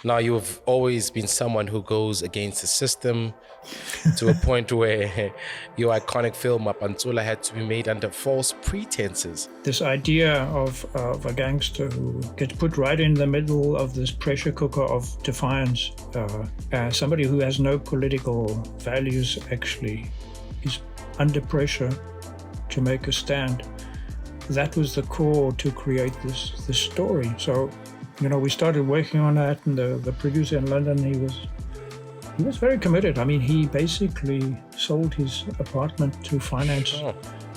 Now, you've always been someone who goes against the system to a point where your iconic film Mapantsula had to be made under false pretenses. This idea of a gangster who gets put right in the middle of this pressure cooker of defiance, somebody who has no political values actually is under pressure to make a stand. That was the core to create this story. So, we started working on that, and the producer in London, he was very committed. I mean, he basically sold his apartment to finance.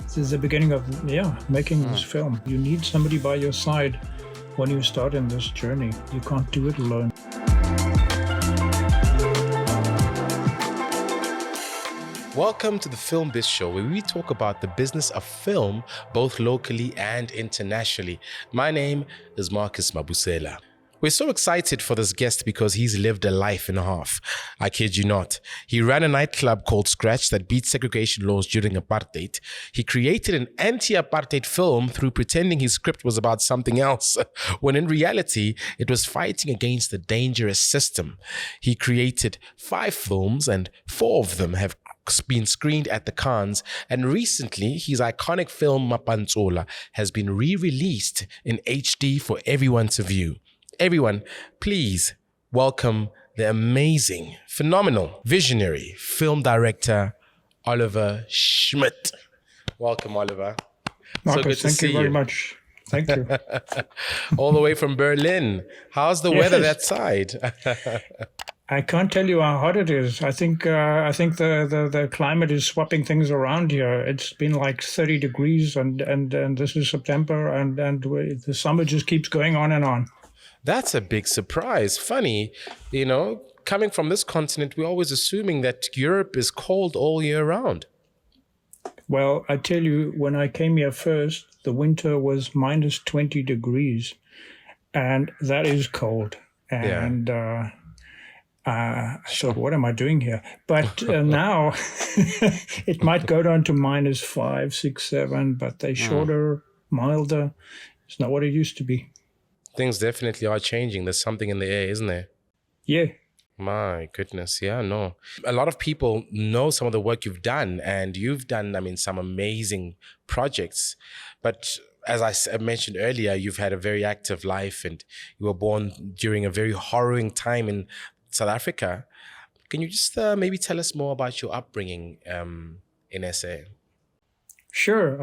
This is the beginning of making this film. You need somebody by your side when you start in this journey. You can't do it alone. Welcome to the Film Biz Show, where we talk about the business of film, both locally and internationally. My name is Marcus Mabusela. We're so excited for this guest because he's lived a life and a half. I kid you not. He ran a nightclub called Scratch that beat segregation laws during apartheid. He created an anti-apartheid film through pretending his script was about something else, when in reality, it was fighting against the dangerous system. He created 5 films, and 4 of them have been screened at the Cannes, and recently his iconic film Mapantsula has been re-released in HD for everyone to view. Everyone, please welcome the amazing, phenomenal, visionary film director, Oliver Schmitz. Welcome, Oliver. Marcus, so good to thank see you very much. Thank you. All the way from Berlin. How's the weather that side? I can't tell you how hot it is. I think the climate is swapping things around here. It's been like 30 degrees, and this is September, and the summer just keeps going on and on. That's a big surprise. Funny, coming from this continent, we're always assuming that Europe is cold all year round. Well, I tell you, when I came here first, the winter was minus 20 degrees, and that is cold. And I thought, what am I doing here? But now it might go down to minus 5, 6, 7, but they're shorter, milder. It's not what it used to be. Things definitely are changing. There's something in the air, isn't there? Yeah. My goodness. Yeah, no. A lot of people know some of the work you've done, and you've done, some amazing projects. But as I mentioned earlier, you've had a very active life, and you were born during a very harrowing time in South Africa. Can you just maybe tell us more about your upbringing in SA? Sure.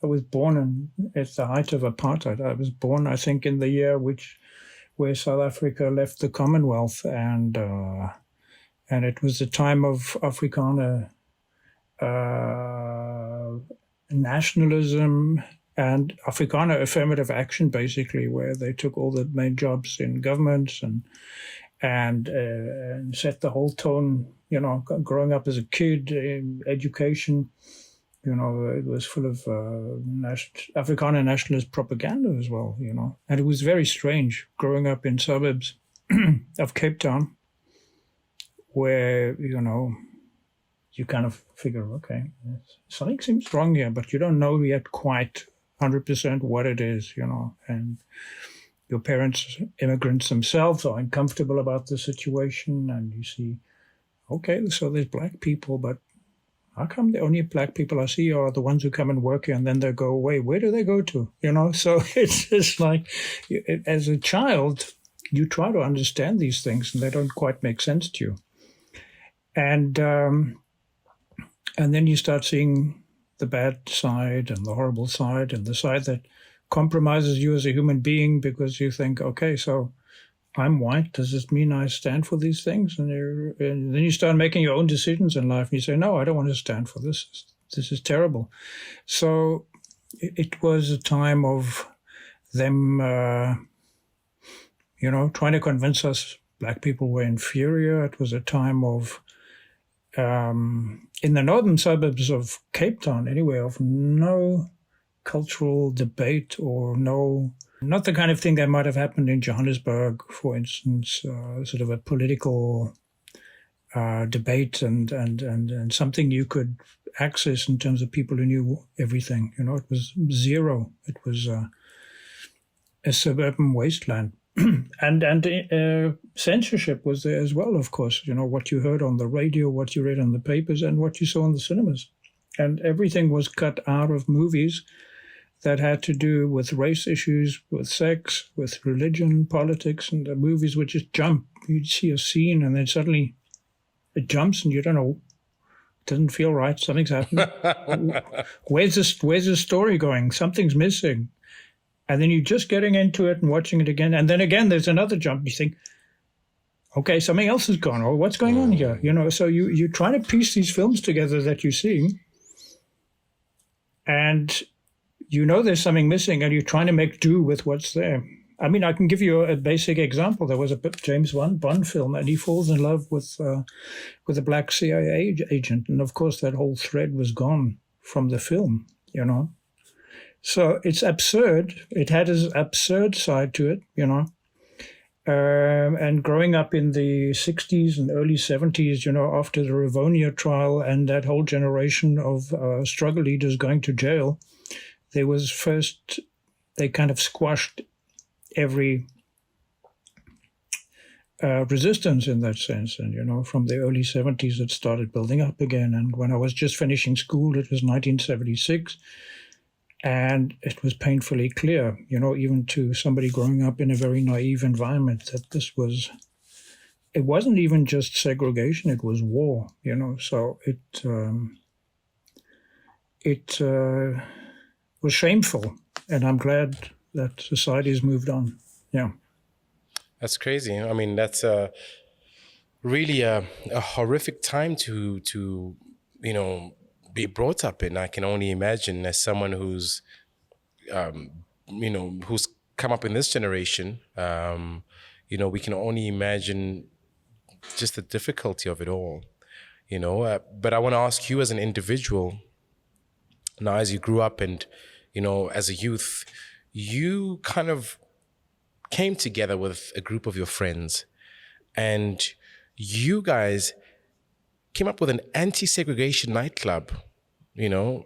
I was born at the height of apartheid. I was born, I think, in the year where South Africa left the Commonwealth, and it was the time of Afrikaner nationalism and Afrikaner affirmative action, basically, where they took all the main jobs in governments and set the whole tone. Growing up as a kid in education. It was full of Afrikaner nationalist propaganda as well, And it was very strange growing up in suburbs of Cape Town where, you kind of figure, okay, something seems wrong here, but you don't know yet quite 100% what it is, And your parents, immigrants themselves, are uncomfortable about the situation, and you see, okay, so there's black people, but how come the only black people I see are the ones who come and work here and then they go away? Where do they go to? So it's just like, as a child, you try to understand these things and they don't quite make sense to you. And then you start seeing the bad side and the horrible side and the side that compromises you as a human being, because you think, okay, so I'm white. Does this mean I stand for these things? And then you start making your own decisions in life. And you say, no, I don't want to stand for this. This is terrible. So it was a time of them, trying to convince us black people were inferior. It was a time of, in the northern suburbs of Cape Town anyway, of no cultural debate or not the kind of thing that might have happened in Johannesburg, for instance, sort of a political debate and something you could access in terms of people who knew everything. It was zero. It was a suburban wasteland. and censorship was there as well, of course. You know, what you heard on the radio, what you read in the papers, and what you saw in the cinemas. And everything was cut out of movies that had to do with race issues, with sex, with religion, politics, and the movies would just jump. You'd see a scene and then suddenly it jumps and you don't know, it doesn't feel right, something's happening. Where's the story going? Something's missing. And then you're just getting into it and watching it again. And then again, there's another jump. You think, okay, something else is gone. Or what's going on here? You know, so you're trying to piece these films together that you're seeing. And you know there's something missing and you're trying to make do with what's there. I mean, I can give you a basic example. There was a James Bond film and he falls in love with a black CIA agent. And of course, that whole thread was gone from the film, you know. So it's absurd. It had an absurd side to it, you know. And growing up in the 60s and early 70s, you know, after the Rivonia trial and that whole generation of struggle leaders going to jail, there was first, they kind of squashed every resistance in that sense. And, you know, from the early 70s, it started building up again. And when I was just finishing school, it was 1976. And it was painfully clear, you know, even to somebody growing up in a very naive environment, that it wasn't even just segregation, it was war, you know. So it was shameful. And I'm glad that society has moved on. Yeah. That's crazy. I mean, that's really a horrific time to you know, be brought up in. I can only imagine, as someone who's, you know, who's come up in this generation, you know, we can only imagine just the difficulty of it all, you know. But I want to ask you as an individual, now as you grew up and, you know, as a youth, you kind of came together with a group of your friends and you guys came up with an anti-segregation nightclub, you know.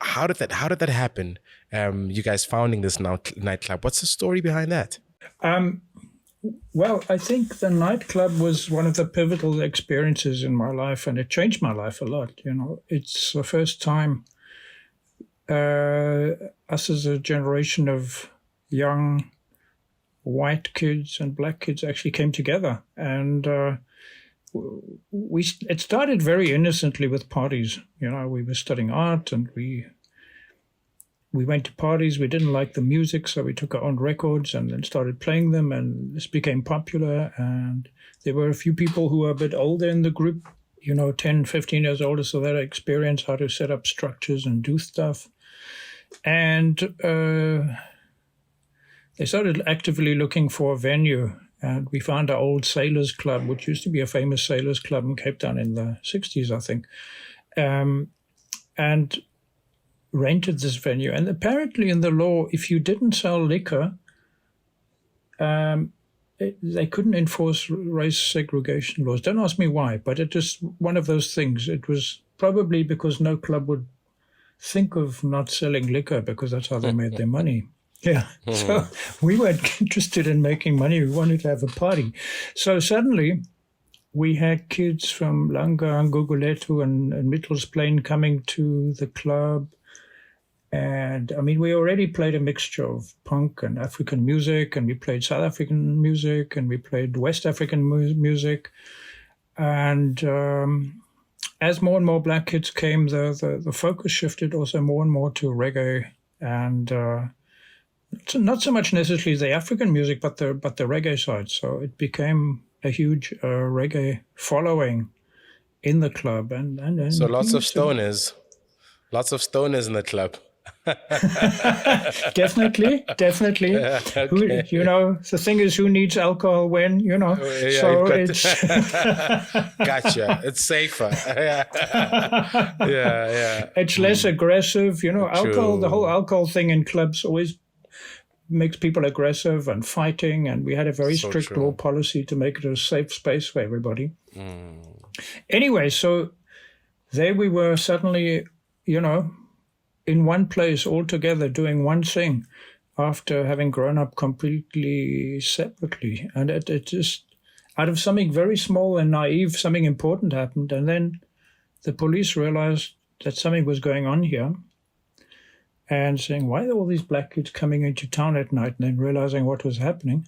How did that happen? You guys founding this nightclub. What's the story behind that? Well, I think the nightclub was one of the pivotal experiences in my life, and it changed my life a lot. You know, it's the first time us as a generation of young white kids and black kids actually came together, and it started very innocently with parties. You know, we were studying art and we went to parties. We didn't like the music, so we took our own records and then started playing them, and this became popular. And there were a few people who were a bit older in the group, you know, 10, 15 years older, so they had experience how to set up structures and do stuff. And they started actively looking for a venue. And we found our old Sailors Club, which used to be a famous Sailors Club in Cape Town in the 60s, I think, and rented this venue. And apparently in the law, if you didn't sell liquor, they couldn't enforce race segregation laws. Don't ask me why, but it is one of those things. It was probably because no club would think of not selling liquor because that's how they made their money. Yeah, so we weren't interested in making money. We wanted to have a party. So suddenly we had kids from Langa and Guguletu and Mitchell's Plain coming to the club. And I mean, we already played a mixture of punk and African music, and we played South African music, and we played West African music. And as more and more black kids came, the focus shifted also more and more to reggae and not so much necessarily the African music, but the reggae side. So it became a huge reggae following in the club, and so lots of stoners in the club. Definitely. Yeah, okay. Who, you know, the thing is, who needs alcohol when, you know? Yeah, so it's gotcha. It's safer. Yeah. It's less aggressive, you know. Alcohol, True. the whole alcohol thing in clubs always makes people aggressive and fighting, and we had a very strict law policy to make it a safe space for everybody. Anyway, so there we were suddenly, you know, in one place all together doing one thing. after having grown up completely separately. And it just, out of something very small and naive, something important happened. And then the police realized that something was going on here and saying, why are all these black kids coming into town at night? And then realizing what was happening.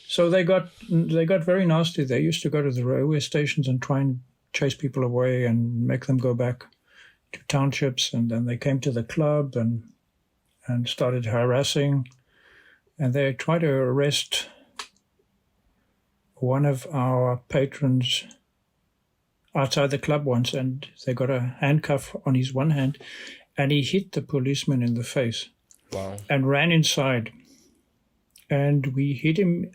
So they got very nasty. They used to go to the railway stations and try and chase people away and make them go back to townships. And then they came to the club and started harassing. And they tried to arrest one of our patrons outside the club once, and they got a handcuff on his one hand, and he hit the policeman in the face. Wow. And ran inside. And we hid him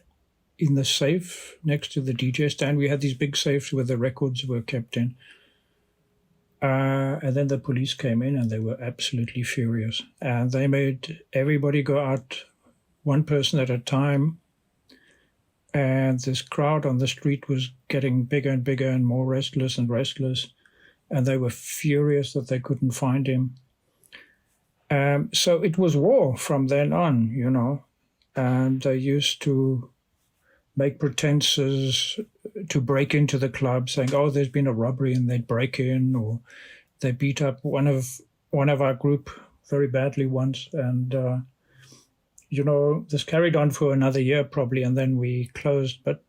in the safe next to the DJ stand. We had these big safes where the records were kept in. And then the police came in, and they were absolutely furious. And they made everybody go out, one person at a time. And this crowd on the street was getting bigger and bigger and more restless and restless. And they were furious that they couldn't find him. So it was war from then on, you know. And they used to make pretenses to break into the club, saying, oh, there's been a robbery, and they'd break in, or they beat up one of our group very badly once. And, you know, this carried on for another year probably, and then we closed. But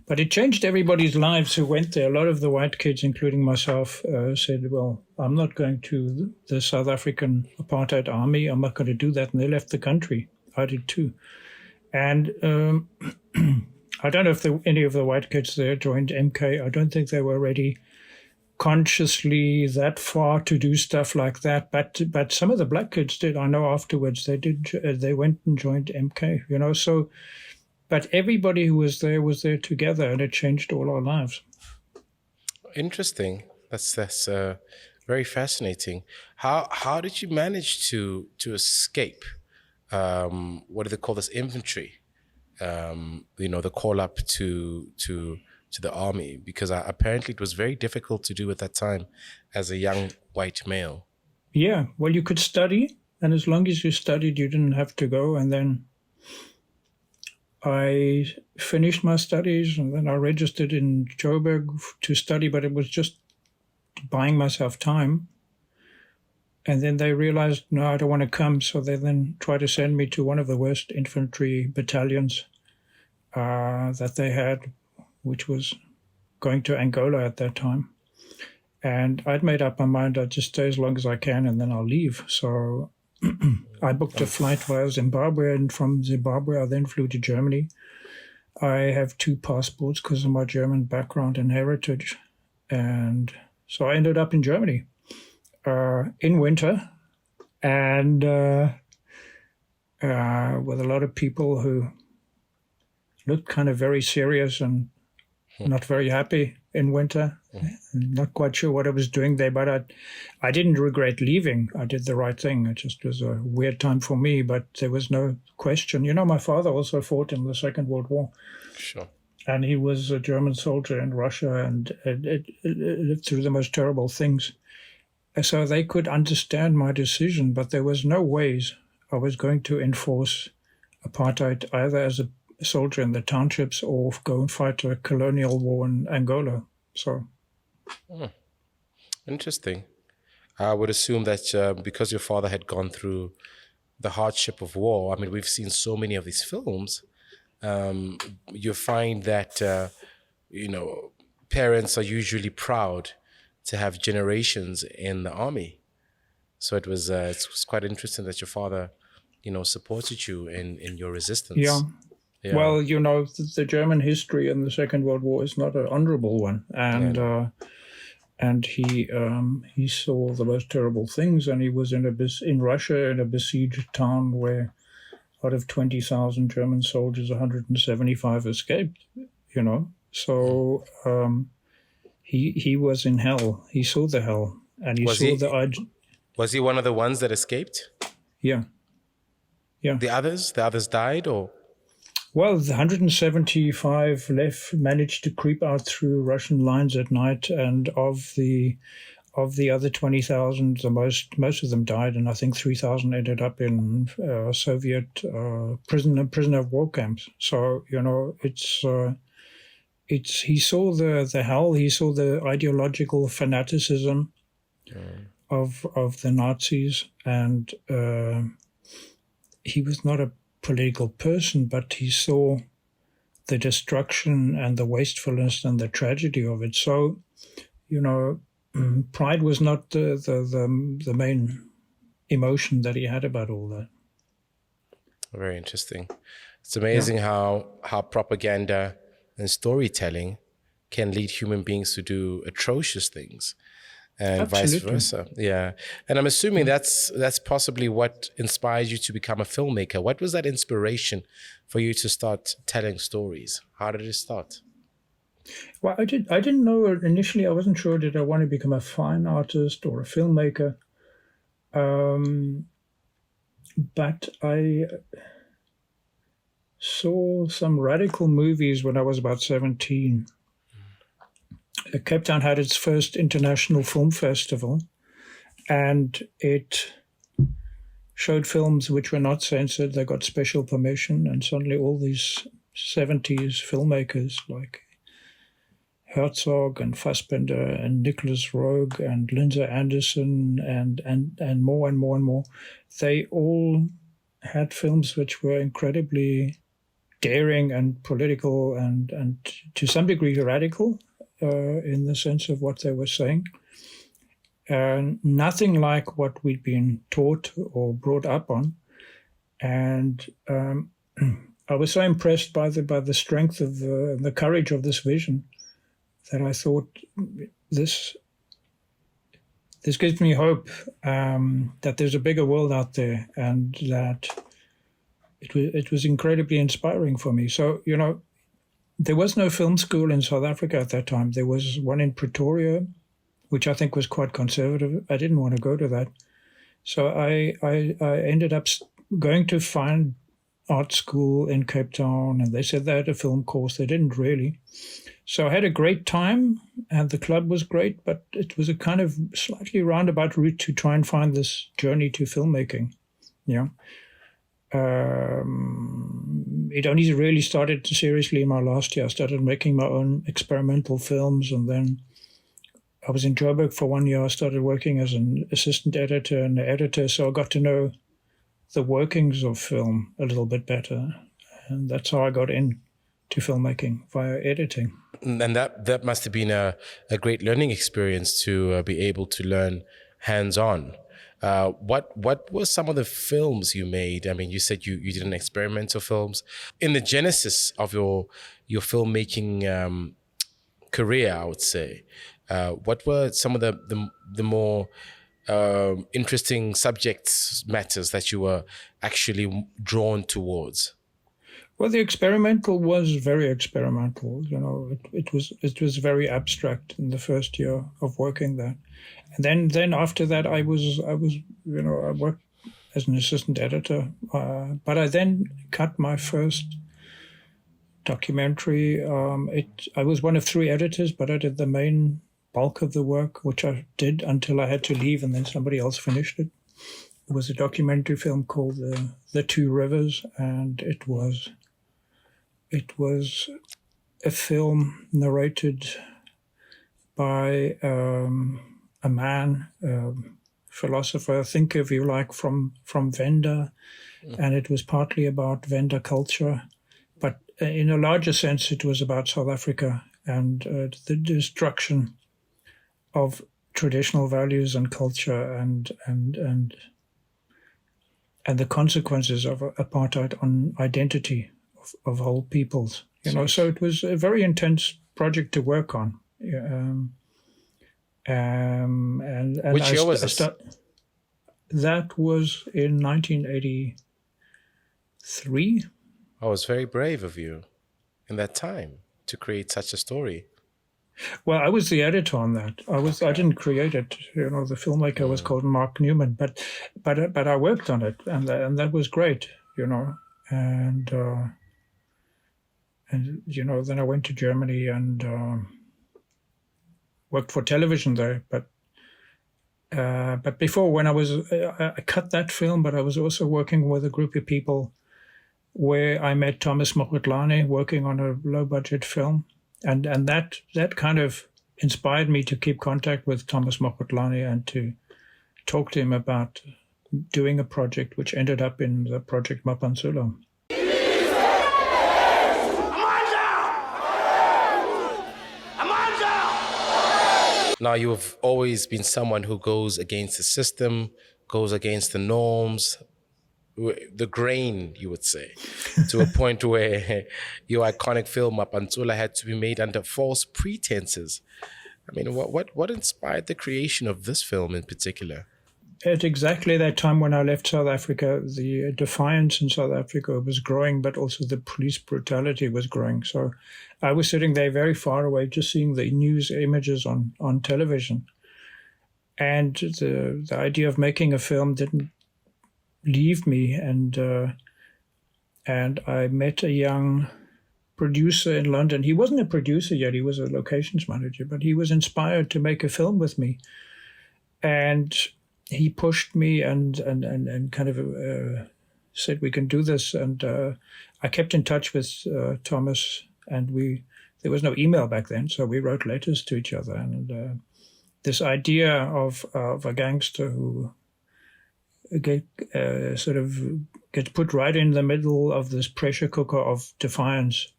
it changed everybody's lives who went there. A lot of the white kids, including myself, said, well, I'm not going to the South African apartheid army. I'm not going to do that. And they left the country. I did too. And I don't know if any of the white kids there joined MK. I don't think they were ready consciously that far to do stuff like that. But some of the black kids did. I know afterwards they did. They went and joined MK, you know. So, but everybody who was there together, and it changed all our lives. Interesting. That's very fascinating. How did you manage to escape? What do they call this? Infantry. You know, the call up to the army, because apparently it was very difficult to do at that time as a young white male. Yeah, well, you could study, and as long as you studied, you didn't have to go. And then I finished my studies, and then I registered in Joburg to study, but it was just buying myself time. And then they realized, no, I don't want to come. So they then tried to send me to one of the worst infantry battalions that they had, which was going to Angola at that time. And I'd made up my mind, I'd just stay as long as I can and then I'll leave. So I booked a flight via Zimbabwe, and from Zimbabwe I then flew to Germany. I have 2 passports because of my German background and heritage. And so I ended up in Germany in winter, and with a lot of people who looked kind of very serious and not very happy in winter. Not quite sure what I was doing there, but I didn't regret leaving. I did the right thing. It just was a weird time for me, but there was no question. You know, my father also fought in the Second World War. Sure. And he was a German soldier in Russia, and it lived through the most terrible things. So they could understand my decision, but there was no ways I was going to enforce apartheid either as a soldier in the townships or go and fight a colonial war in Angola. So, interesting. I would assume that because your father had gone through the hardship of war, I mean, we've seen so many of these films, you find that, you know, parents are usually proud to have generations in the army. So it was quite interesting that your father, you know, supported you in your resistance. Yeah. Well, you know, the German history in the Second World War is not an honorable one, and he saw the most terrible things, and he was in Russia in a besieged town where out of 20,000 German soldiers, 175 escaped. You know, so he was in hell. He saw the hell, and he saw the. Was he one of the ones that escaped? Yeah. The others died, or? Well, the 175 managed to creep out through Russian lines at night, and of the of the other 20,000, most of them died, and I think 3,000 ended up in Soviet prisoner of war camps. So he saw the hell, he saw the ideological fanaticism of the Nazis, and he was not a political person, but he saw the destruction and the wastefulness and the tragedy of it. So, pride was not the main emotion that he had about all that. Very interesting. It's amazing how propaganda and storytelling can lead human beings to do atrocious things, and Absolutely. vice versa. Yeah. And I'm assuming that's possibly what inspired you to become a filmmaker. What was that inspiration for you to start telling stories? How did it start? Well, I didn't know initially. I wasn't sure, did I want to become a fine artist or a filmmaker? But I saw some radical movies when I was about 17. Cape Town had its first international film festival, and it showed films which were not censored. They got special permission, and suddenly all these 70s filmmakers like Herzog and Fassbinder and Nicholas Roeg and Lindsay Anderson and more and more and more, they all had films which were incredibly daring and political and to some degree radical in the sense of what they were saying. Nothing like what we'd been taught or brought up on. And I was so impressed by the strength of the courage of this vision that I thought this gives me hope that there's a bigger world out there, and that it was incredibly inspiring for me. So, there was no film school in South Africa at that time. There was one in Pretoria, which I think was quite conservative. I didn't want to go to that. So I ended up going to fine art school in Cape Town, and they said they had a film course. They didn't really. So I had a great time, and the club was great, but it was a kind of slightly roundabout route to try and find this journey to filmmaking. Yeah. It only really started seriously in my last year. I started making my own experimental films, and then I was in Joburg for 1 year. I started working as an assistant editor and editor, so I got to know the workings of film a little bit better, and that's how I got into filmmaking, via editing. And that must have been a great learning experience to be able to learn hands-on. What were some of the films you made? I mean, you said you did an experimental films. In the genesis of your filmmaking career, I would say, what were some of the more interesting subjects, matters that you were actually drawn towards? Well, the experimental was very experimental. It was very abstract in the first year of working there, and then after that, I worked as an assistant editor. But I then cut my first documentary. I was one of 3 editors, but I did the main bulk of the work, which I did until I had to leave, and then somebody else finished it. It was a documentary film called The Two Rivers, and it was a film narrated by a man, philosopher, thinker, if you like, from Venda, and it was partly about Venda culture, but in a larger sense, it was about South Africa and the destruction of traditional values and culture and the consequences of apartheid on identity of whole peoples. So it was a very intense project to work on. Which year was this? That was in 1983. Oh, it was very brave of you in that time to create such a story. Well, I was the editor on that. I didn't create it. The filmmaker was called Mark Newman, but I worked on it, and that was great. And then I went to Germany and worked for television there. But But before, when I cut that film, but I was also working with a group of people where I met Thomas Mokotlane working on a low-budget film. And that kind of inspired me to keep contact with Thomas Mokotlane and to talk to him about doing a project which ended up in the project Mapantsula. Now, you've always been someone who goes against the system, goes against the norms, the grain, you would say, to a point where your iconic film Mapantsula had to be made under false pretenses. I mean, what inspired the creation of this film in particular? At exactly that time when I left South Africa, the defiance in South Africa was growing, but also the police brutality was growing. So I was sitting there very far away, just seeing the news images on television. And the idea of making a film didn't leave me. And I met a young producer in London. He wasn't a producer yet, he was a locations manager, but he was inspired to make a film with me. And he pushed me and kind of said, we can do this. And I kept in touch with Thomas, and there was no email back then, so we wrote letters to each other. And this idea of a gangster who sort of gets put right in the middle of this pressure cooker of defiance,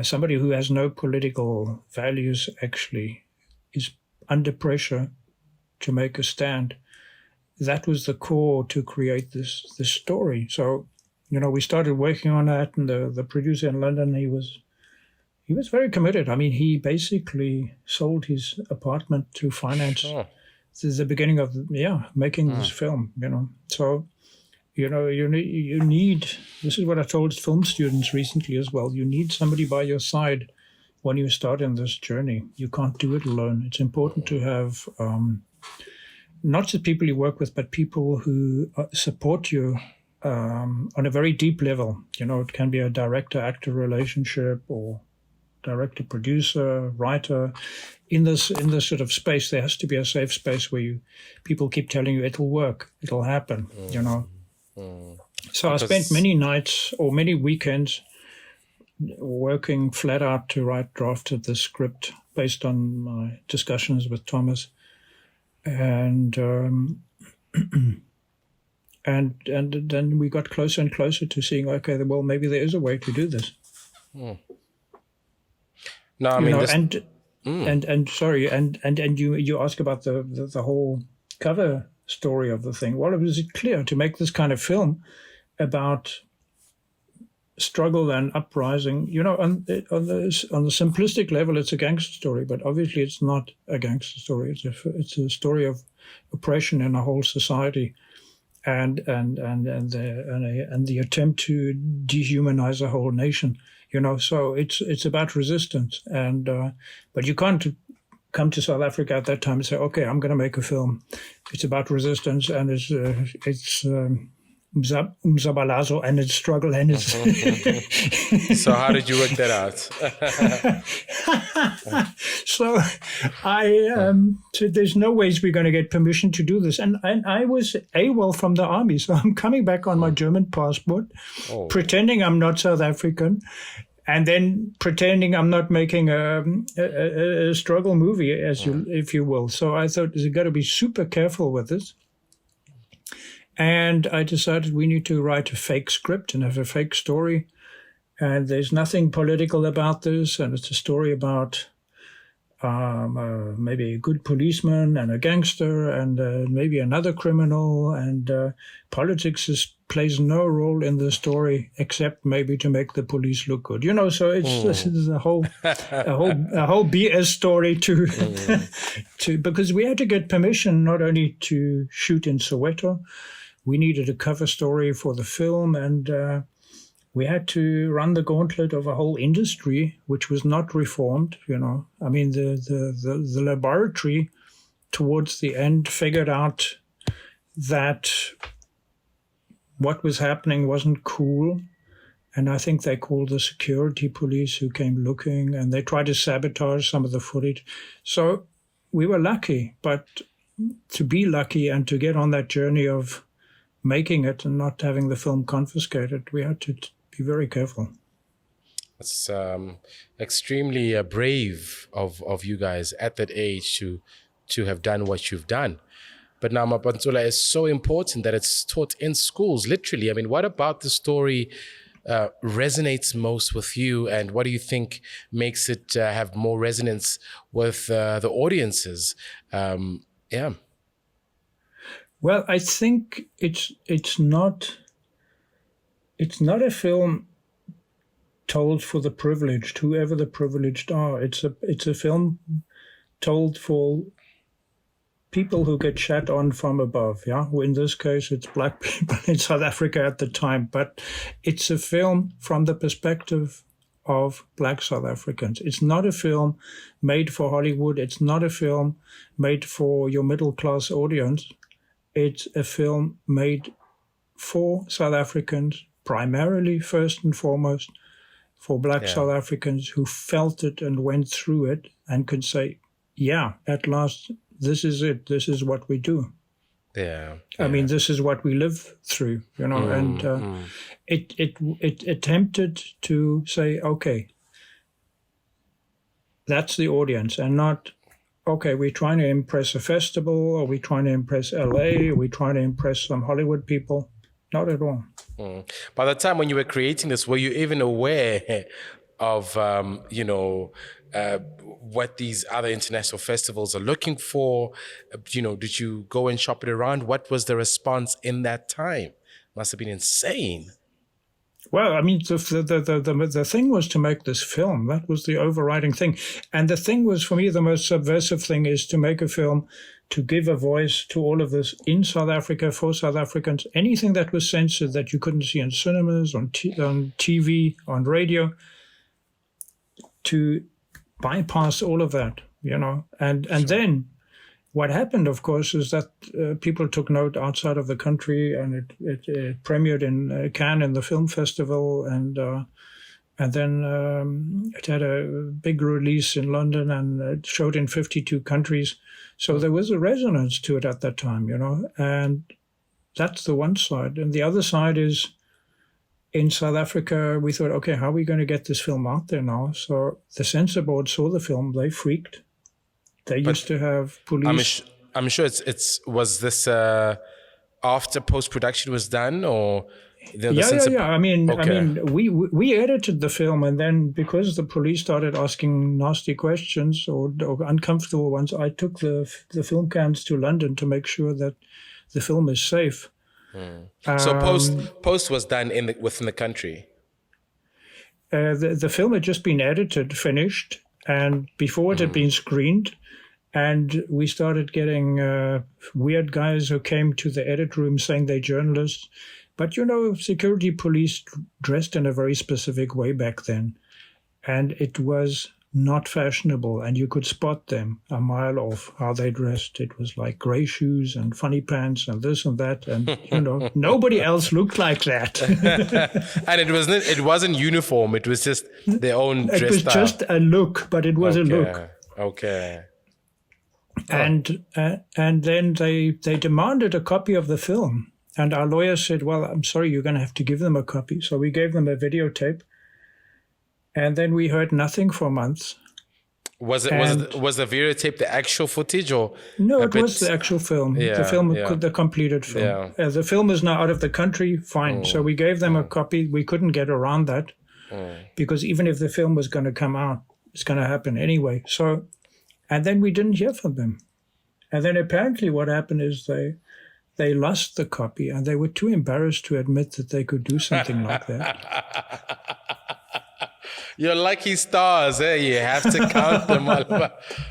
somebody who has no political values actually is under pressure to make a stand. That was the core to create this story. So, we started working on that, and the producer in London, he was very committed. I mean, he basically sold his apartment to finance the beginning of making this film. So, you need. This is what I told film students recently as well. You need somebody by your side when you start in this journey. You can't do it alone. It's important to have not just people you work with, but people who support you on a very deep level. It can be a director-actor relationship or director-producer, writer. In this sort of space, there has to be a safe space where people keep telling you it'll work, it'll happen. So I spent many nights or many weekends working flat out to write draft of the script based on my discussions with Thomas, and and then we got closer and closer to seeing, okay, well, maybe there is a way to do this. No, I mean, and you ask about the whole cover story of the thing. Well, it was clear to make this kind of film about struggle and uprising. On the simplistic level, it's a gangster story, but obviously it's not a gangster story. It's a story of oppression in a whole society, and the attempt to dehumanize a whole nation. So it's about resistance, and but you can't come to South Africa at that time and say, okay, I'm going to make a film. It's about resistance, and it's umzabalazo, and it's struggle, and it's. So how did you work that out? So so there's no ways we're going to get permission to do this, and I was AWOL from the army, so I'm coming back on my German passport, pretending I'm not South African, and then pretending I'm not making a struggle movie, if you will. So I thought, you've got to be super careful with this. And I decided we need to write a fake script and have a fake story. And there's nothing political about this. And it's a story about maybe a good policeman and a gangster and maybe another criminal. And politics plays no role in the story except maybe to make the police look good. So this is a whole BS story to because we had to get permission not only to shoot in Soweto. We needed a cover story for the film, and we had to run the gauntlet of a whole industry, which was not reformed. I mean, the laboratory towards the end figured out that what was happening wasn't cool, and I think they called the security police who came looking, and they tried to sabotage some of the footage. So we were lucky, but to be lucky and to get on that journey of making it and not having the film confiscated, we had to be very careful. It's extremely brave of you guys at that age to have done what you've done. But now Mapantsula is so important that it's taught in schools, literally. I mean, what about the story resonates most with you, and what do you think makes it have more resonance with the audiences? Yeah. Well, I think it's not a film told for the privileged, whoever the privileged are. It's a film told for people who get shat on from above. Yeah, in this case, it's black people in South Africa at the time, but it's a film from the perspective of black South Africans. It's not a film made for Hollywood. It's not a film made for your middle class audience. It's a film made for South Africans, primarily, first and foremost, for black South Africans who felt it and went through it and could say, yeah, at last, this is it. This is what we do. Yeah. I mean, this is what we live through, you know, and it attempted to say, okay, that's the audience, and not, okay, we're trying to impress a festival, or we're trying to impress LA, or we're trying to impress some Hollywood people. Not at all. By the time when you were creating this, were you even aware of, what these other international festivals are looking for? Did you go and shop it around? What was the response in that time? Must have been insane. Well, I mean, the thing was to make this film. That was the overriding thing. And the thing was, for me, the most subversive thing is to make a film to give a voice to all of this in South Africa, for South Africans. Anything that was censored, that you couldn't see in cinemas, on TV, on radio, to bypass all of that, you know. And then what happened, of course, is that people took note outside of the country, and it premiered in Cannes in the film festival, and then it had a big release in London, and it showed in 52 countries. So there was a resonance to it at that time, you know, and that's the one side. And the other side is, in South Africa, we thought, okay, how are we going to get this film out there now? So the censor board saw the film, they freaked. They used to have police. I'm sure was this after post-production was done, or yeah. I mean, we edited the film, and then because the police started asking nasty questions or uncomfortable ones, I took the film cans to London to make sure that the film is safe. So post was done within the country. The film had just been edited, finished, and before it had been screened. And we started getting weird guys who came to the edit room saying they're journalists. But, you know, security police dressed in a very specific way back then. And it was not fashionable. And you could spot them a mile off how they dressed. It was like gray shoes and funny pants and this and that. And, you know, nobody else looked like that. And it wasn't uniform. It was just their own dress style. It was just a look, but it was a look. Okay. And then they demanded a copy of the film. And our lawyer said, well, I'm sorry, you're going to have to give them a copy. So we gave them a videotape. And then we heard nothing for months. Was the videotape the actual footage, or? No, it was the actual film. Yeah, the completed film. Yeah. The film is now out of the country, fine. So we gave them a copy. We couldn't get around that because even if the film was going to come out, it's going to happen anyway. So, and then we didn't hear from them. And then apparently what happened is they lost the copy, and they were too embarrassed to admit that they could do something like that. You're lucky stars, eh? You have to count them all.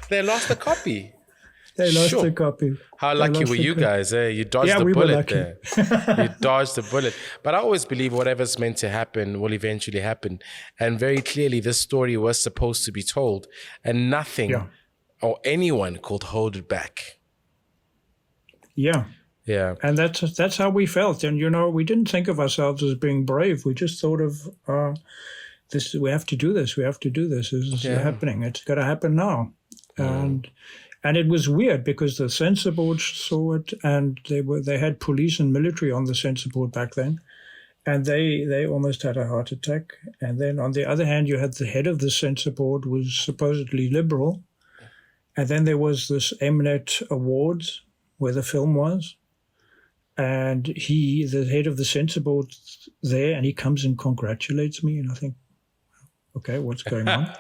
They lost the copy. They lost the copy. How lucky were you guys, eh? You dodged the bullet there. You dodged the bullet. But I always believe whatever's meant to happen will eventually happen. And very clearly, this story was supposed to be told, and nothing or anyone could hold it back. Yeah. Yeah. And that's how we felt. And, you know, we didn't think of ourselves as being brave. We just thought of, we have to do this. We have to do this. This is happening. It's got to happen now. And And it was weird because the censor board saw it, and they had police and military on the censor board back then, and they almost had a heart attack. And then on the other hand, you had the head of the censor board was supposedly liberal, and then there was this Mnet Awards where the film was, and the head of the censor board, there, and he comes and congratulates me, and I think, okay, what's going on?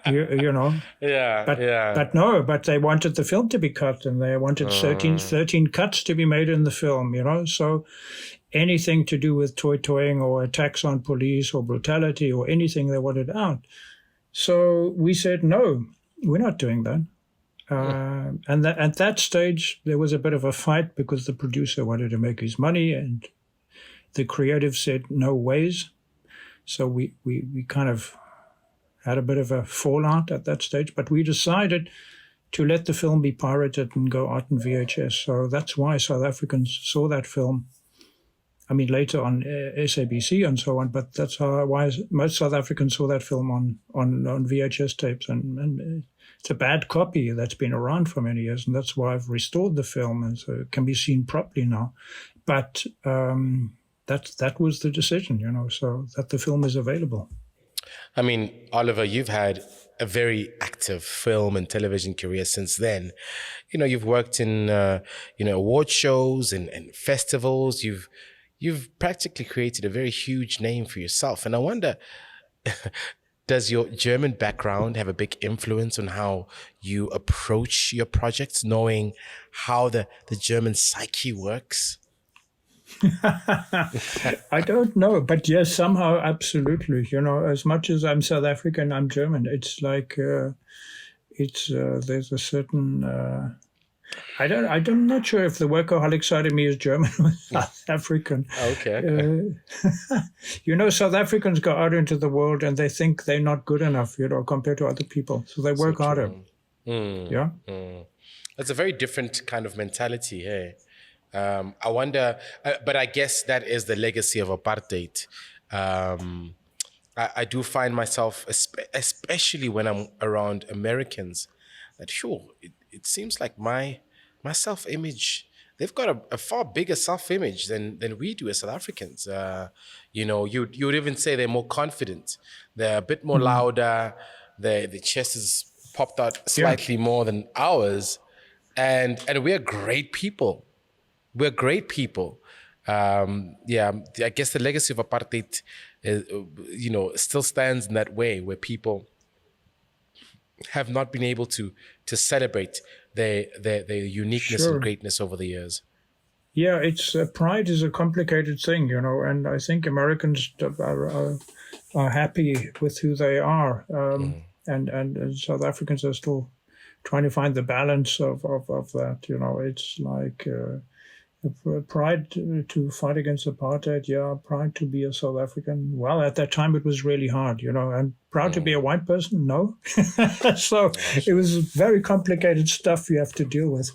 you know. Yeah, But they wanted the film to be cut, and they wanted 13 cuts to be made in the film, you know. So anything to do with toying or attacks on police or brutality or anything, they wanted out. So we said, no, we're not doing that. And at that stage, there was a bit of a fight because the producer wanted to make his money, and the creative said, no ways. So we kind of had a bit of a fallout at that stage, but we decided to let the film be pirated and go out in VHS. So that's why South Africans saw that film. I mean, later on SABC and so on, but that's why most South Africans saw that film on VHS tapes. And it's a bad copy that's been around for many years, and that's why I've restored the film, and so it can be seen properly now. But that was the decision, you know, so that the film is available. I mean, Oliver, you've had a very active film and television career since then. You know, you've worked in, award shows and festivals. You've practically created a very huge name for yourself. And I wonder, does your German background have a big influence on how you approach your projects, knowing how the German psyche works? I don't know, but yes, somehow, absolutely. You know, as much as I'm South African, I'm German. It's like there's a certain. I'm not sure if the workaholic side of me is German or South African. Okay. You know, South Africans go out into the world and they think they're not good enough, you know, compared to other people. So they work harder. Yeah. That's a very different kind of mentality here. I wonder, but I guess that is the legacy of apartheid. I do find myself, especially when I'm around Americans, that sure, it seems like my self-image, they've got a far bigger self-image than we do as South Africans. You would even say they're more confident. They're a bit more louder. The chest is popped out slightly more than ours. And we're great people. We're great people. I guess the legacy of apartheid, still stands in that way, where people have not been able to celebrate their uniqueness and greatness over the years. Yeah, it's pride is a complicated thing, you know, and I think Americans are happy with who they are, and South Africans are still trying to find the balance of that. You know, it's like. Pride to fight against apartheid, pride to be a South African. Well, at that time it was really hard, you know, and proud to be a white person, no. So it was very complicated stuff you have to deal with.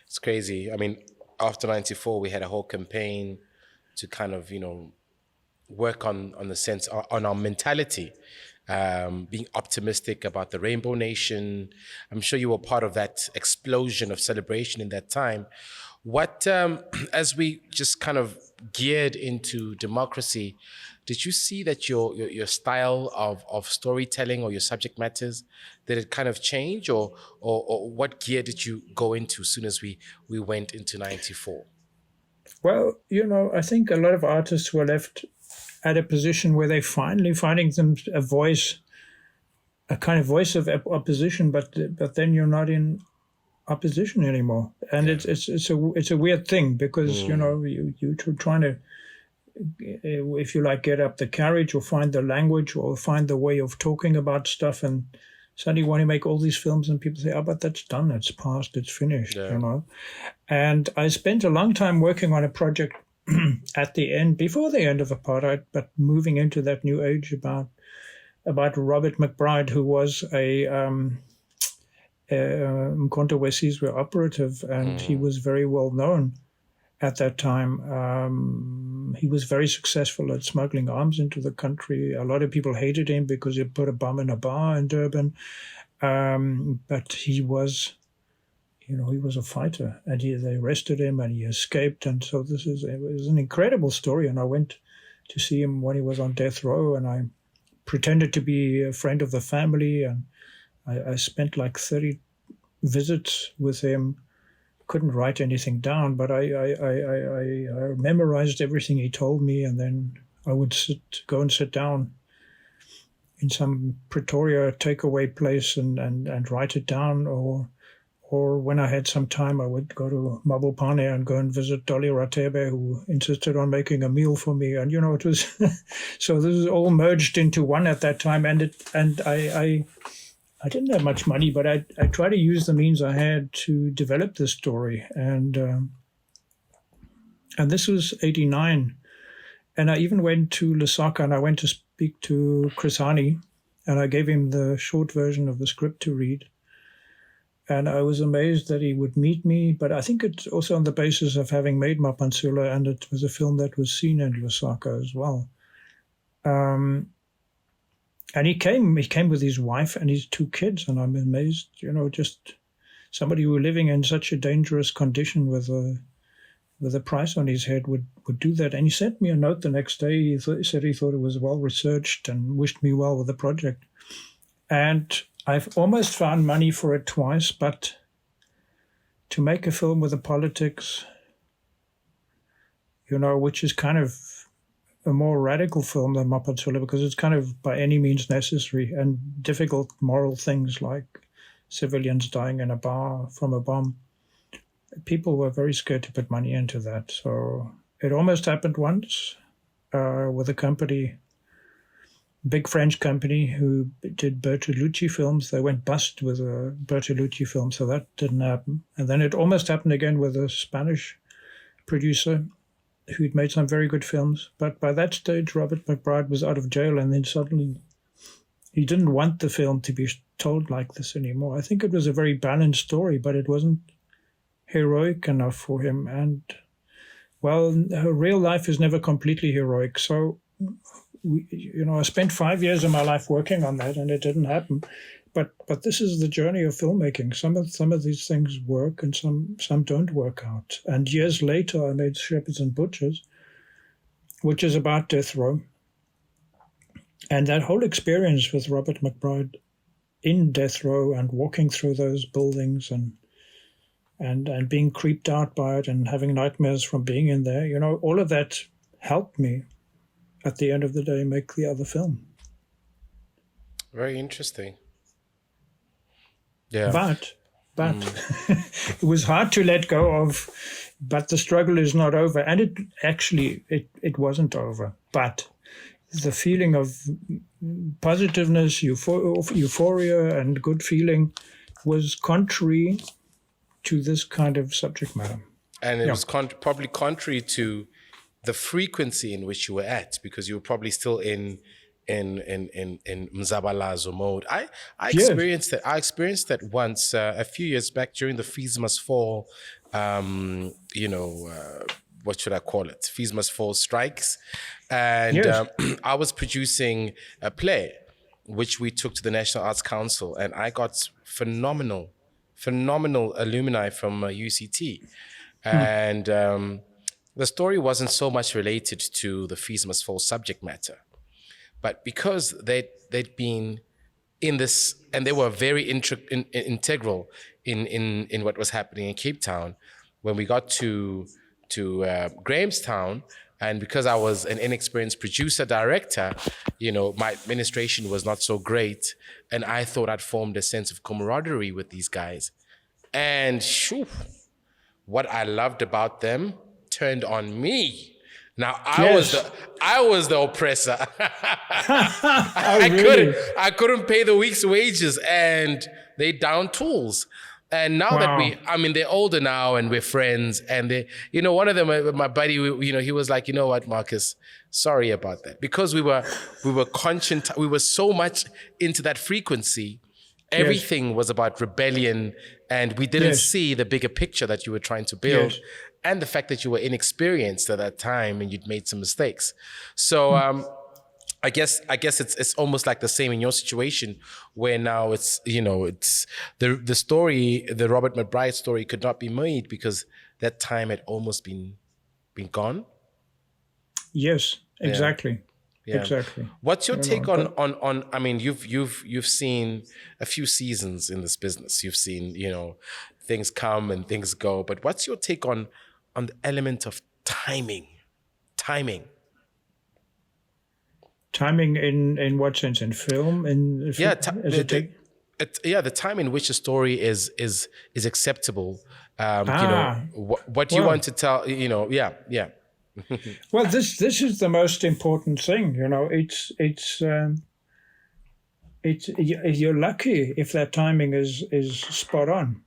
It's crazy. I mean, after 94, we had a whole campaign to kind of, work on the sense, on our mentality. Being optimistic about the Rainbow Nation. I'm sure you were part of that explosion of celebration in that time. What, as we just kind of geared into democracy, did you see that your style of storytelling or your subject matters, did it kind of change, or what gear did you go into as soon as we went into 94? Well, I think a lot of artists were left at a position where they finally finding them a voice, a kind of voice of opposition, but then you're not in opposition anymore, and it's a weird thing because you're trying to, if you like, get up the courage or find the language or find the way of talking about stuff, and suddenly you want to make all these films and people say, but that's done, it's past, it's finished, And I spent a long time working on a project at the end, before the end of apartheid, but moving into that new age about Robert McBride, who was a Mkhonto Wesizwe operative, and he was very well known at that time. He was very successful at smuggling arms into the country. A lot of people hated him because he put a bomb in a bar in Durban. But he was, he was a fighter, and they arrested him, and he escaped. And so it was an incredible story. And I went to see him when he was on death row, and I pretended to be a friend of the family, and I spent like 30 visits with him. Couldn't write anything down, but I memorized everything he told me, and then I would go and sit down in some Pretoria takeaway place and write it down, or when I had some time, I would go to Mapantstula and go and visit Dolly Ratebe, who insisted on making a meal for me. And it was so this is all merged into one at that time. And I didn't have much money, but I tried to use the means I had to develop this story. And this was 1989. And I even went to Lusaka, and I went to speak to Chris Hani, and I gave him the short version of the script to read. And I was amazed that he would meet me, but I think it's also on the basis of having made Mapantsula, and it was a film that was seen in Lusaka as well. And he came with his wife and his 2 kids, and I'm amazed, just somebody who was living in such a dangerous condition with a price on his head would do that. And he sent me a note the next day. He said he thought it was well researched and wished me well with the project. And I've almost found money for it twice, but to make a film with the politics, which is kind of a more radical film than Mapantsula, because it's kind of by any means necessary, and difficult moral things like civilians dying in a bar from a bomb. People were very scared to put money into that. So it almost happened once with a company, big French company who did Bertolucci films. They went bust with a Bertolucci film, so that didn't happen. And then it almost happened again with a Spanish producer who'd made some very good films. But by that stage, Robert McBride was out of jail, and then suddenly he didn't want the film to be told like this anymore. I think it was a very balanced story, but it wasn't heroic enough for him. And, well, her real life is never completely heroic. So, I spent 5 years of my life working on that, and it didn't happen. But this is the journey of filmmaking. Some of these things work, and some don't work out. And years later, I made Shepherds and Butchers, which is about death row. And that whole experience with Robert McBride in death row and walking through those buildings and being creeped out by it and having nightmares from being in there, all of that helped me at the end of the day make the other film. Very interesting. Yeah. But it was hard to let go of, but the struggle is not over. And it wasn't over. But the feeling of positiveness, euphoria and good feeling was contrary to this kind of subject matter. And it was probably contrary to the frequency in which you were at, because you were probably still in Mzabalazo mode. I experienced that. I experienced that once a few years back during the Fees Must Fall. What should I call it? Fees Must Fall strikes, and I was producing a play, which we took to the National Arts Council, and I got phenomenal alumni from UCT, and the story wasn't so much related to the Fees Must Fall subject matter. But because they'd been in this, and they were very integral in what was happening in Cape Town, when we got to Grahamstown, and because I was an inexperienced producer director, my administration was not so great, and I thought I'd formed a sense of camaraderie with these guys, and what I loved about them turned on me. Now I was the oppressor. I couldn't pay the week's wages, and they down tools. And now that they're older now, and we're friends. And they, one of them, my buddy, he was like, you know what, Marcus, sorry about that, because we were conscious. We were so much into that frequency. Everything was about rebellion, and we didn't see the bigger picture that you were trying to build. And the fact that you were inexperienced at that time and you'd made some mistakes. So I guess it's almost like the same in your situation, where now it's it's the story, the Robert McBride story could not be made because that time had almost been gone. Yes, Yeah. exactly. Yeah. Exactly. What's your You take know, on I mean, you've seen a few seasons in this business. You've seen, things come and things go, but what's your take on the element of timing? Timing. timing in what sense? In film? Yeah, As a take? the time in which a story is acceptable. Ah, What do you want well, to tell, yeah, yeah. well, this is the most important thing. You're lucky if that timing is spot on.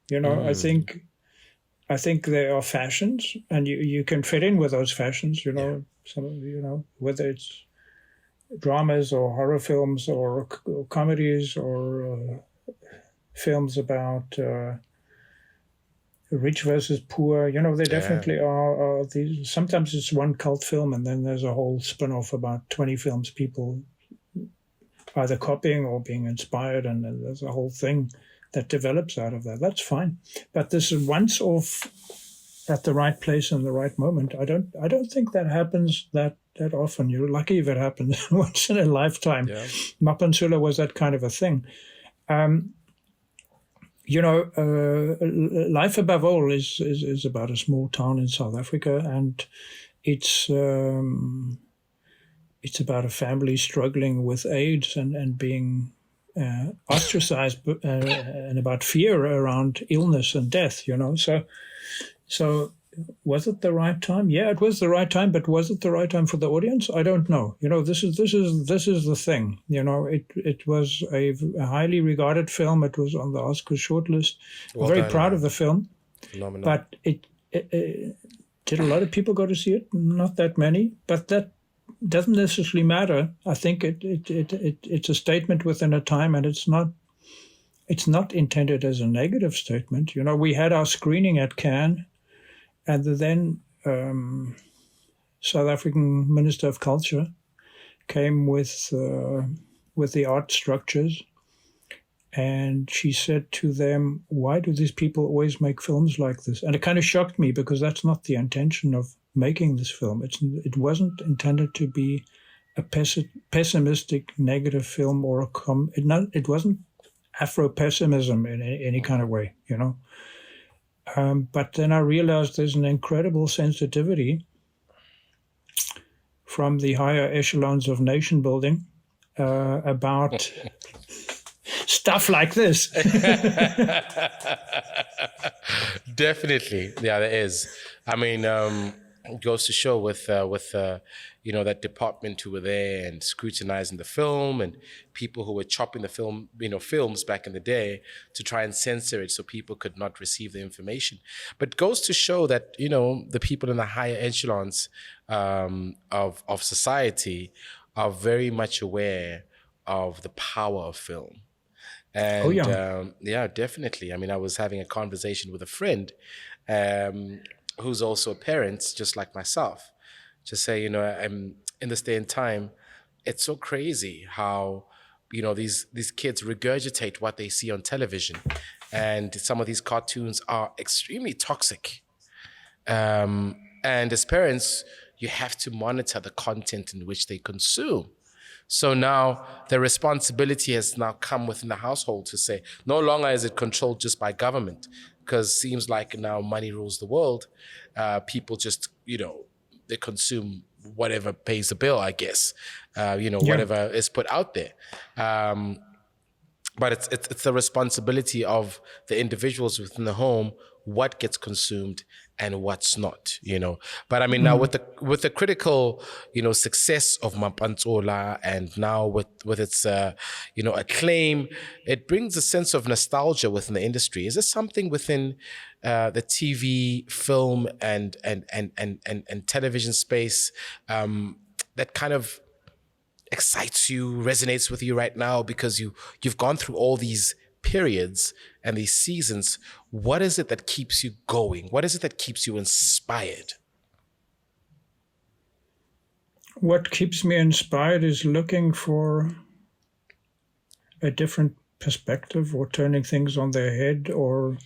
I think there are fashions, and you can fit in with those fashions. Yeah. Whether it's dramas or horror films or comedies or films about rich versus poor. There Yeah. definitely are these. Sometimes it's one cult film, and then there's a whole spin-off about 20 films people either copying or being inspired, and then there's a whole thing that develops out of that. That's fine, but this is once off at the right place in the right moment. I don't think that happens that often. You're lucky if it happens once in a lifetime. Yeah. Mapantstula was that kind of a thing. Life above all is about a small town in South Africa, and it's about a family struggling with AIDS and being ostracized, and about fear around illness and death. So was it the right time? Yeah, it was the right time, but was it the right time for the audience? I don't know. This is the thing. It was a highly regarded film. It was on the Oscar shortlist. Well I'm very done, proud man. of the film, Phenomenal. but it did a lot of people go to see it? Not that many, but that doesn't necessarily matter. I think it's a statement within a time, and it's not intended as a negative statement. We had our screening at Cannes, and then South African Minister of Culture came with the art structures, and she said to them, "Why do these people always make films like this?" And it kind of shocked me, because that's not the intention of making this film. It wasn't intended to be a pessimistic, negative film, or it wasn't Afro-pessimism in any kind of way, But then I realized there's an incredible sensitivity from the higher echelons of nation building about stuff like this. Definitely, yeah, there is. I mean, it goes to show with that department who were there and scrutinizing the film, and people who were chopping the film, films back in the day to try and censor it so people could not receive the information. But goes to show that the people in the higher echelons of society are very much aware of the power of film. And Oh, yeah. yeah, definitely. I mean, I was having a conversation with a friend who's also a parent, just like myself. Just say, I'm in this day and time, it's so crazy how, these kids regurgitate what they see on television. And some of these cartoons are extremely toxic. And as parents, you have to monitor the content in which they consume. So now the responsibility has now come within the household to say, no longer is it controlled just by government, because it seems like now money rules the world. People just, they consume whatever pays the bill, I guess, whatever is put out there. But it's the responsibility of the individuals within the home what gets consumed and what's not, But I mean, now with the critical, success of Mapantsola, and now with its acclaim, it brings a sense of nostalgia within the industry. Is there something within the TV, film, and television space that kind of excites you, resonates with you right now, because you've gone through all these periods and these seasons? What is it that keeps you going? What is it that keeps you inspired? what keeps me inspired is looking for a different perspective, or turning things on their head, or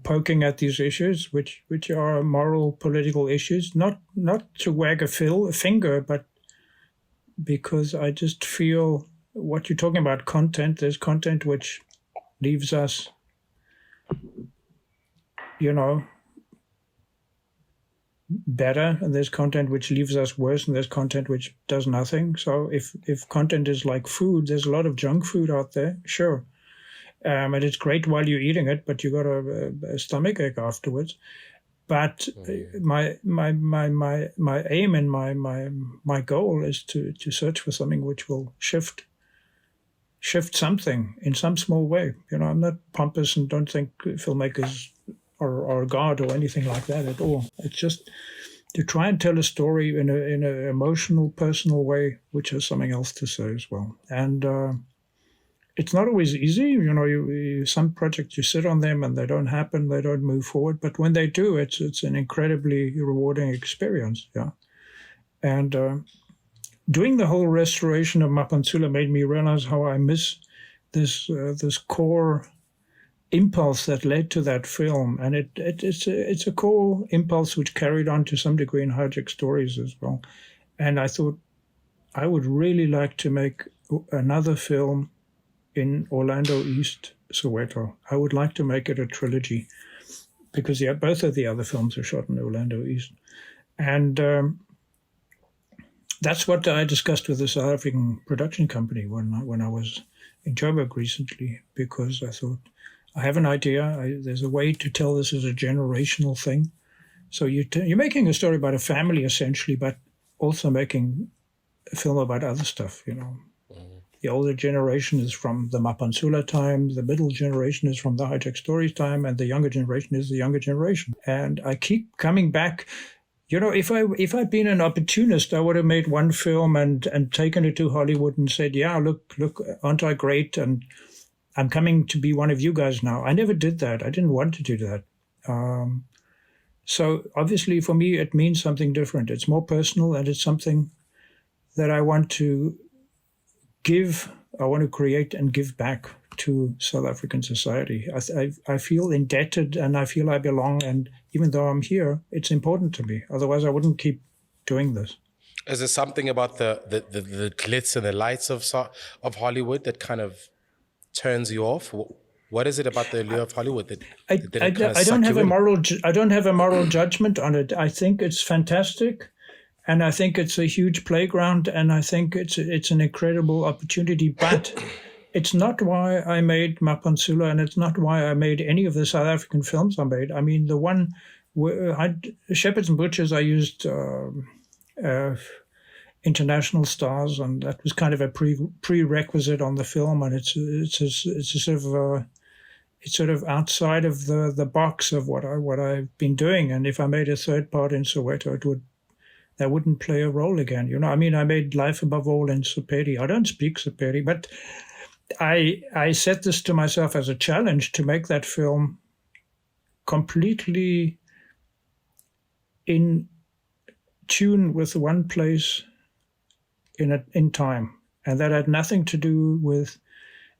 poking at these issues, which are moral, political issues. Not to wag a finger, but because I just feel what you're talking about, content. There's content which leaves us, better, and there's content which leaves us worse, and there's content which does nothing. So if content is like food, there's a lot of junk food out there, sure. And it's great while you're eating it, but you got a stomach ache afterwards. But my aim and my goal is to search for something which will shift something in some small way. I'm not pompous and don't think filmmakers are God or anything like that at all. It's just to try and tell a story in an emotional, personal way, which has something else to say as well. And it's not always easy. Some projects you sit on them and they don't happen, they don't move forward. But when they do, it's an incredibly rewarding experience. Yeah, and doing the whole restoration of Mapantstula made me realize how I miss this core impulse that led to that film, and it's a core impulse which carried on to some degree in Hijack Stories as well. And I thought I would really like to make another film in Orlando East, Soweto. I would like to make it a trilogy, because both of the other films are shot in Orlando East. And that's what I discussed with the South African production company when I was in Joburg recently, because I thought, I have an idea. There's a way to tell this as a generational thing. So you're making a story about a family, essentially, but also making a film about other stuff, The older generation is from the Mapantsula time, the middle generation is from the Hijack Stories time, and the younger generation is the younger generation. And I keep coming back. If I'd been an opportunist, I would have made one film and taken it to Hollywood and said, yeah, look, aren't I great? And I'm coming to be one of you guys now. I never did that. I didn't want to do that. So obviously for me, it means something different. It's more personal, and it's something that I want to create and give back to South African society. I feel indebted, and I feel I belong. And even though I'm here, it's important to me. Otherwise, I wouldn't keep doing this. Is there something about the glitz and the lights of Hollywood that kind of turns you off? What is it about the allure of Hollywood that I don't have a moral judgment on it. I think it's fantastic, and I think it's a huge playground, and I think it's an incredible opportunity. But it's not why I made Mapantsula, and it's not why I made any of the South African films I made. I mean, the one Shepherds and Butchers, I used international stars, and that was kind of a prerequisite on the film, and it's sort of outside of the box of what I've been doing. And if I made a third part in Soweto, that wouldn't play a role again. I mean, I made Life Above All in Sepedi. I don't speak Sepedi, but I set this to myself as a challenge to make that film completely in tune with one place in time, and that had nothing to do with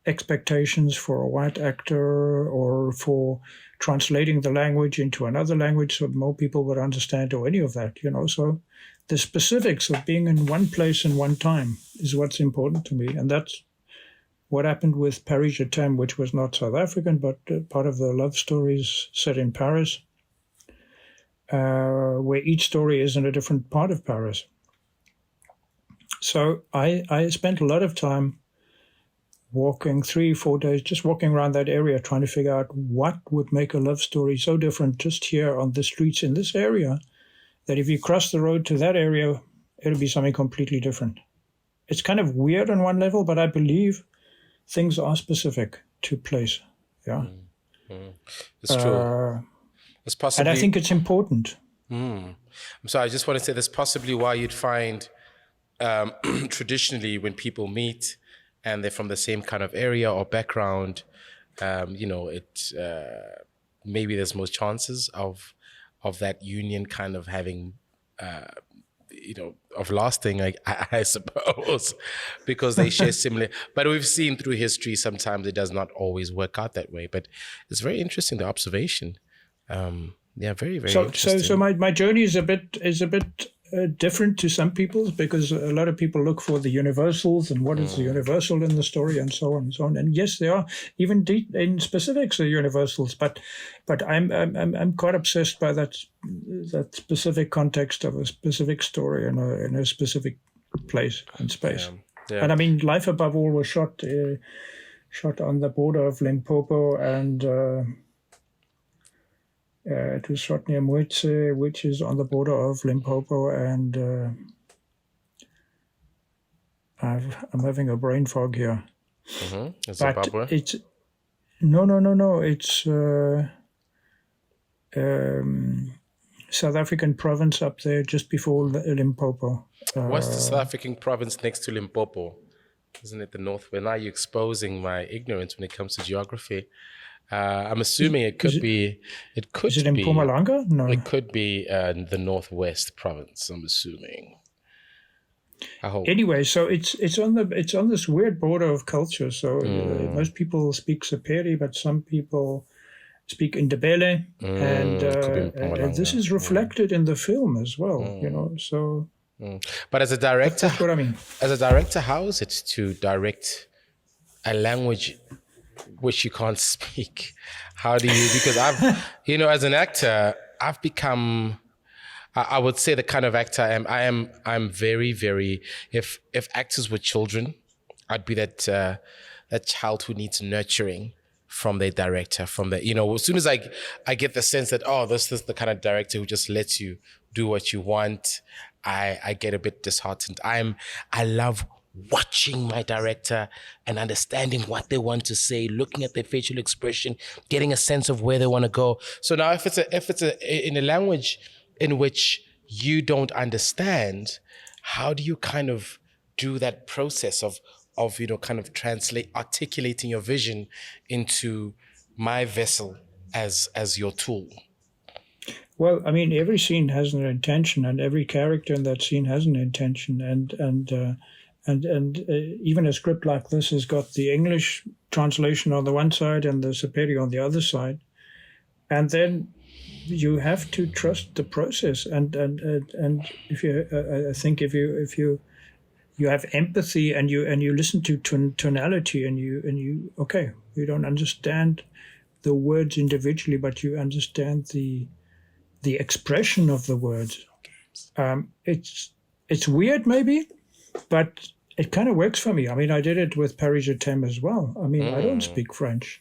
expectations for a white actor or for translating the language into another language so more people would understand, or any of that. So the specifics of being in one place in one time is what's important to me, and that's what happened with Paris Je t'aime, which was not South African, but part of the love stories set in Paris, where each story is in a different part of Paris. So I spent a lot of time walking 3-4 days, just walking around that area, trying to figure out what would make a love story so different just here on the streets in this area, that if you cross the road to that area, it'll be something completely different. It's kind of weird on one level, but I believe things are specific to place. Yeah. Mm-hmm. It's true. It's possibly, and I think it's important. I'm sorry, I just want to say that's possibly why you'd find traditionally when people meet and they're from the same kind of area or background, maybe there's more chances of of that union kind of having, of lasting, I suppose, because they share similar. But we've seen through history sometimes it does not always work out that way. But it's very interesting, the observation. Very, very interesting. So my journey is a bit different to some people's, because a lot of people look for the universals and what is the universal in the story and so on and so on. And yes, there are even in specifics the universals, but I'm quite obsessed by that specific context of a specific story in a specific place and space. Yeah. And I mean, Life Above All was shot on the border of Limpopo, and it was shot near Schmitz, which is on the border of Limpopo, and I'm having a brain fog here. It's Zimbabwe? It's no. It's South African province up there, just before Limpopo. What's the South African province next to Limpopo? Isn't it the north? Well, now you're exposing my ignorance when it comes to geography. I'm assuming it could be. It could. Is it in Mpumalanga? No, it could be the northwest province. I'm assuming. I hope. Anyway, so it's on this weird border of culture. So most people speak Seperi, but some people speak Ndebele, and this is reflected in the film as well. So. But as a director, that's what I mean. As a director, how is it to direct a language which you can't speak? How do you? Because I've, as an actor, I've become, I would say, the kind of actor I am. I'm very, very. If actors were children, I'd be that child who needs nurturing from their director. From the, as soon as I get the sense that this is the kind of director who just lets you do what you want, I get a bit disheartened. I love watching my director and understanding what they want to say, looking at their facial expression, getting a sense of where they want to go. So now if it's in a language in which you don't understand, how do you kind of do that process of kind of articulating your vision into my vessel as your tool? Well, I mean, every scene has an intention, and every character in that scene has an intention, and even a script like this has got the English translation on the one side and the Seperi on the other side, and then you have to trust the process. And if you, I think if you have empathy and you listen to tonality and you don't understand the words individually, but you understand the expression of the words. It's weird maybe, but it kind of works for me. I mean, I did it with Paris Je t'aime as well. I mean, I don't speak French,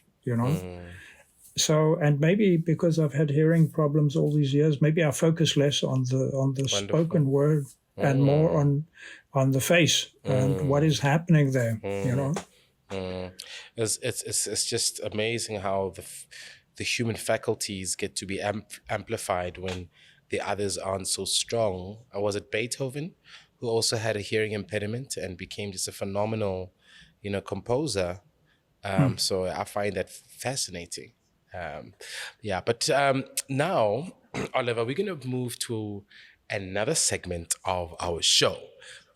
So, and maybe because I've had hearing problems all these years, maybe I focus less on the spoken word and more on the face and what is happening there, It's just amazing how the human faculties get to be amplified when the others aren't so strong. Or was it Beethoven, who also had a hearing impediment and became just a phenomenal, composer? So I find that fascinating. But now, Oliver, we're going to move to another segment of our show.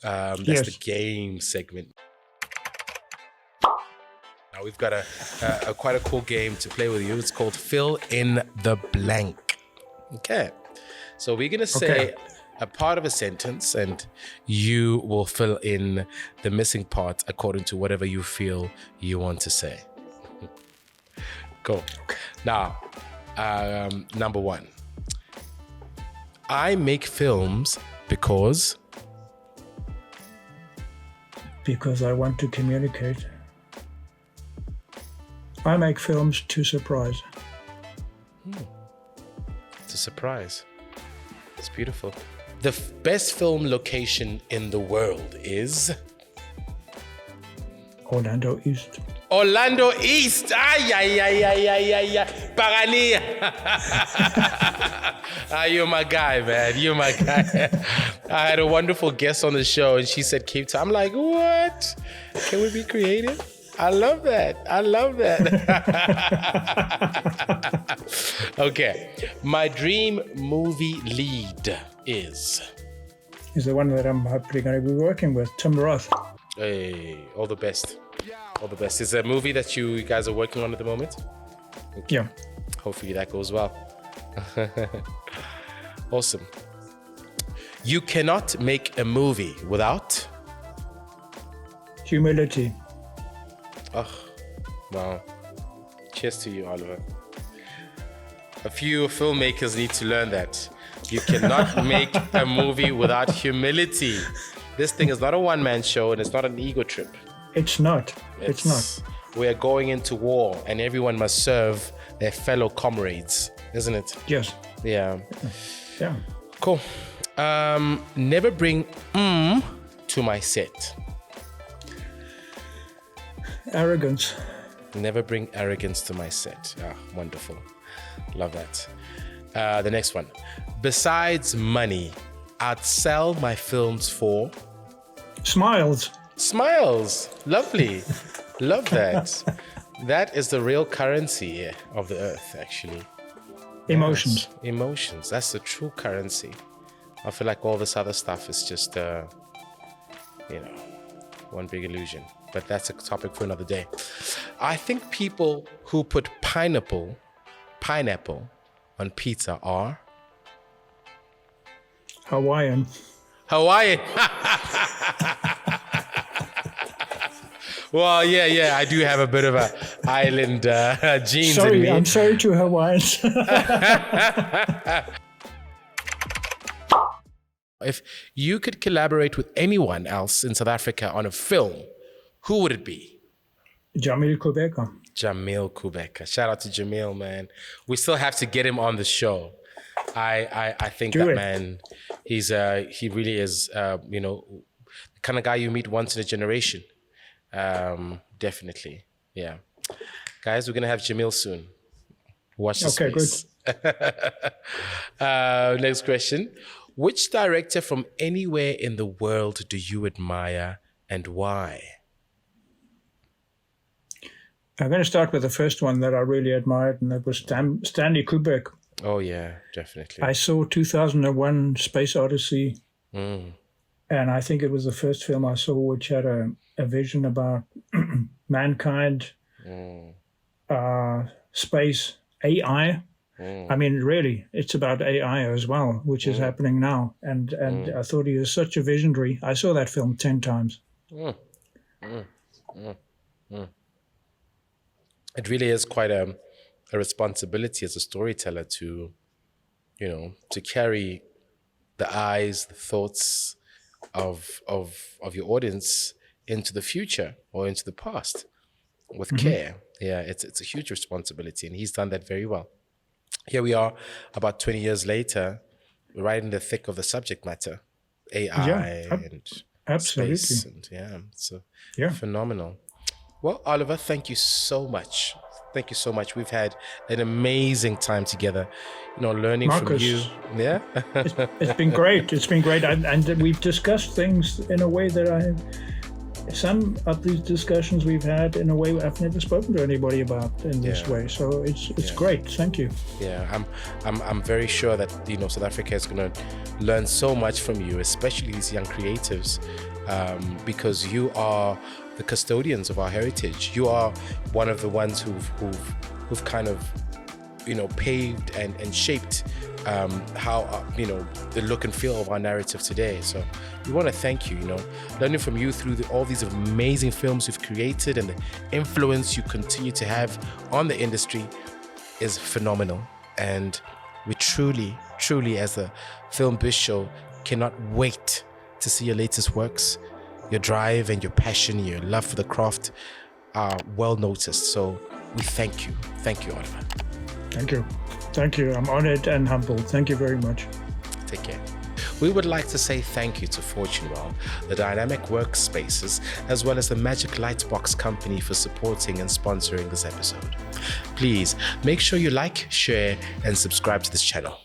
That's the game segment. Now we've got a quite a cool game to play with you. It's called Fill in the Blank. Okay. So we're going to say a part of a sentence and you will fill in the missing part according to whatever you feel you want to say. Cool. Now, number one. I make films because I want to communicate. I make films to surprise. To surprise. It's beautiful. The best film location in the world is? Orlando East. Orlando East. Ay. Pagani. You're my guy, man. You're my guy. I had a wonderful guest on the show and she said Cape Town. I'm like, what? Can we be creative? I love that. Okay. My dream movie lead is the one that I'm hopefully going to be working with, Tim Roth. Hey, all the best. All the best. Is there a movie that you guys are working on at the moment? Okay. Yeah. Hopefully that goes well. Awesome. You cannot make a movie without humility. Oh, wow. Cheers to you, Oliver. A few filmmakers need to learn that. You cannot make a movie without humility. This thing is not a one-man show and it's not an ego trip. It's not. It's not. We are going into war and everyone must serve their fellow comrades, isn't it? Yes. Yeah. Yeah. Cool. Never bring to my set. Arrogance. Never bring arrogance to my set. Ah, wonderful. Love that. The next one. Besides money, I'd sell my films for smiles. Smiles. Lovely. Love that. That is the real currency of the earth, actually. Emotions. Yes. Emotions. That's the true currency. I feel like all this other stuff is just, one big illusion. But that's a topic for another day. I think people who put pineapple on pizza are Hawaiian. Well, yeah, I do have a bit of a island genes in me. I'm sorry to Hawaiians. If you could collaborate with anyone else in South Africa on a film, who would it be? Jamil Kubeka. Jamil Kubeka. Shout out to Jamil, man. We still have to get him on the show. I think man, he really is, the kind of guy you meet once in a generation. Definitely. Yeah. Guys, we're going to have Jamil soon. Watch this space. Good. Next question. Which director from anywhere in the world do you admire and why? I'm going to start with the first one that I really admired, and that was Stanley Kubrick. Oh, yeah, definitely. I saw 2001 Space Odyssey, and I think it was the first film I saw which had a vision about mankind, space, AI. I mean, really, it's about AI as well, which is happening now. And I thought he was such a visionary. I saw that film 10 times. It really is quite a responsibility as a storyteller to carry the eyes, the thoughts of your audience into the future or into the past with care. Yeah, it's a huge responsibility, and he's done that very well. Here we are, about 20 years later, right in the thick of the subject matter, AI and absolutely. Space. And phenomenal. Well, Oliver, thank you so much. Thank you so much. We've had an amazing time together, learning Marcus, from you. Yeah. It's been great. It's been great. And we've discussed things in a way that some of these discussions we've had in a way I've never spoken to anybody about in this way. So it's great. Thank you. Yeah, I'm very sure that South Africa is going to learn so much from you, especially these young creatives, because you are the custodians of our heritage. You are one of the ones who've kind of paved and shaped how the look and feel of our narrative today. So we want to thank you. Learning from you through all these amazing films you've created and the influence you continue to have on the industry is phenomenal. And we truly as the Film Biz Show cannot wait to see your latest works. Your drive and your passion, your love for the craft are well noticed. So we thank you. Thank you, Oliver. Thank you. I'm honored and humbled. Thank you very much. Take care. We would like to say thank you to Fortunewell, the Dynamic Workspaces, as well as the Magic Lightbox Company for supporting and sponsoring this episode. Please make sure you like, share, and subscribe to this channel.